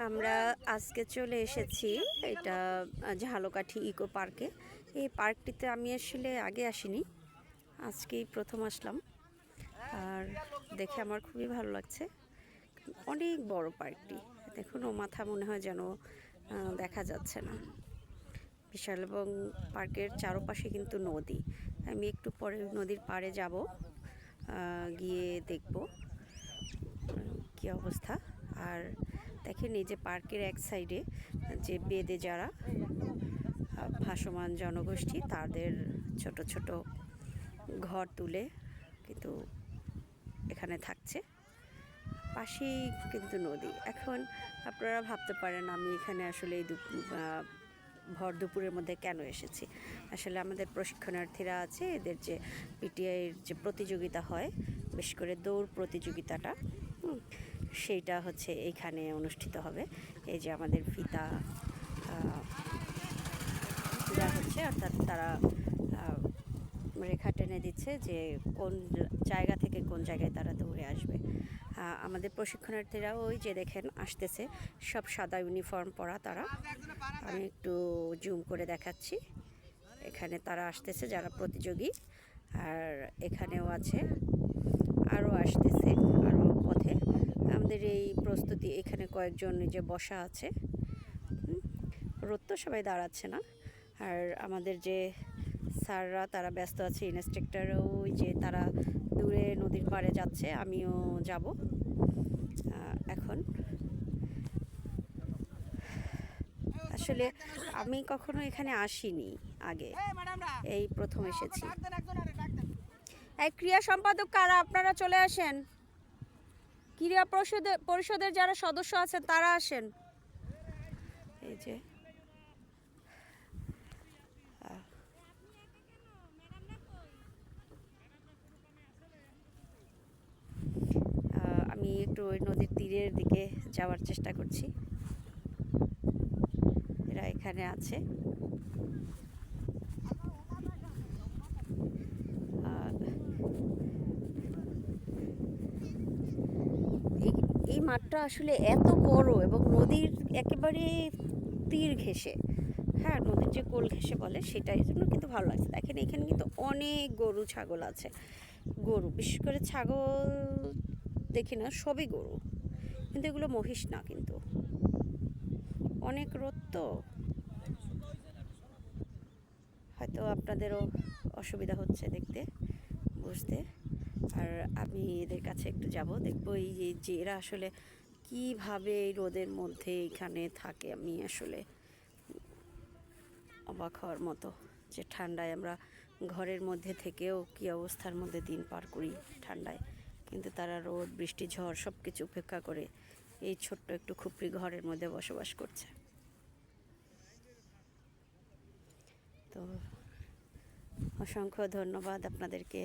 আমরা আজকে চলে এসেছি এটা ঝালকাঠি ইকো পার্কে। এই পার্কটিতে আমি আসলে আগে আসিনি, আজকেই প্রথম আসলাম। আর দেখে আমার খুবই ভালো লাগছে। অনেক বড় পার্কটি, দেখুন ও মাথা মনে হয় যেন দেখা যাচ্ছে না, বিশাল। এবং পার্কের চারপাশে কিন্তু নদী। আমি একটু পরে নদীর পাড়ে যাব, গিয়ে দেখব কি অবস্থা। আর দেখেন এই যে পার্কের এক সাইডে যে বেদে যারা ভাসমান জনগোষ্ঠী, তাদের ছোট ছোট ঘর তুলে কিন্তু এখানে থাকছে, পাশেই কিন্তু নদী। এখন আপনারা ভাবতে পারেন আমি এখানে আসলে এই ভর দুপুরের মধ্যে কেন এসেছি। আসলে আমাদের প্রশিক্ষণার্থীরা আছে, এদের যে পিটিআইয়ের যে প্রতিযোগিতা হয়, বিশেষ করে দৌড় প্রতিযোগিতাটা, সেইটা হচ্ছে এইখানে অনুষ্ঠিত হবে। এই যে আমাদের ফিতা দেওয়া হচ্ছে, অর্থাৎ তারা রেখা টেনে দিচ্ছে যে কোন জায়গা থেকে কোন জায়গায় তারা দৌড়ে আসবে। আমাদের প্রশিক্ষণার্থীরা ওই যে দেখেন আসতেছে, সব সাদা ইউনিফর্ম পরা তারা। আমি একটু জুম করে দেখাচ্ছি, এখানে তারা আসতেছে যারা প্রতিযোগী। আর এখানেও আছে, আরও আসতেছে আরও পথে। আমাদের এই প্রস্তুতি, এখানে কয়েকজন যে বসা আছে, রোদ তো সবাই দাঁড়াচ্ছে না। আর আমাদের যে স্যাররা তারা ব্যস্ত আছে, ইনস্ট্রাক্টরও ওই যে তারা দূরে নদীর পাড়ে যাচ্ছে, আমিও যাব এখন। আসলে আমি কখনো এখানে আসিনি আগে, এই প্রথম এসেছি। এই ক্রীড়া সম্পাদক কারা, আপনারা চলে আসেন। ক্রীড়া পরিষদের যারা সদস্য আছেন তারা আসেন। এই যে আমি একটু ওই নদীর তীরের দিকে যাওয়ার চেষ্টা করছি। এরা এখানে আছে। এই মাঠটা আসলে এত বড় এবং নদীর একেবারে তীর ঘেঁষে, হ্যাঁ, নদীর যে কোল ঘেঁষে বলে সেটাই জন্য কিন্তু ভালো লাগছে। দেখেন এখানে কিন্তু অনেক গরু ছাগল আছে। গরু, বিশেষ করে ছাগল দেখি না, সবই গরু, কিন্তু এগুলো মহিষ না। কিন্তু অনেক রোদ তো, হয়তো আপনাদেরও অসুবিধা হচ্ছে দেখতে বুঝতে। আর আমি এদের কাছে একটু যাব, দেখবো এই যে এরা আসলে কিভাবে এই রোদের মধ্যে এখানে থাকে। আমি আসলে অবাক হওয়ার মতো, যে ঠান্ডায় আমরা ঘরের মধ্যে থেকেও কি অবস্থার মধ্যে দিন পার করি ঠান্ডায়, কিন্তু তারা রোদ বৃষ্টি ঝড় সব কিছু উপেক্ষা করে এই ছোট্ট একটু খুপড়ি ঘরের মধ্যে বসবাস করছে। তো অসংখ্য ধন্যবাদ আপনাদেরকে।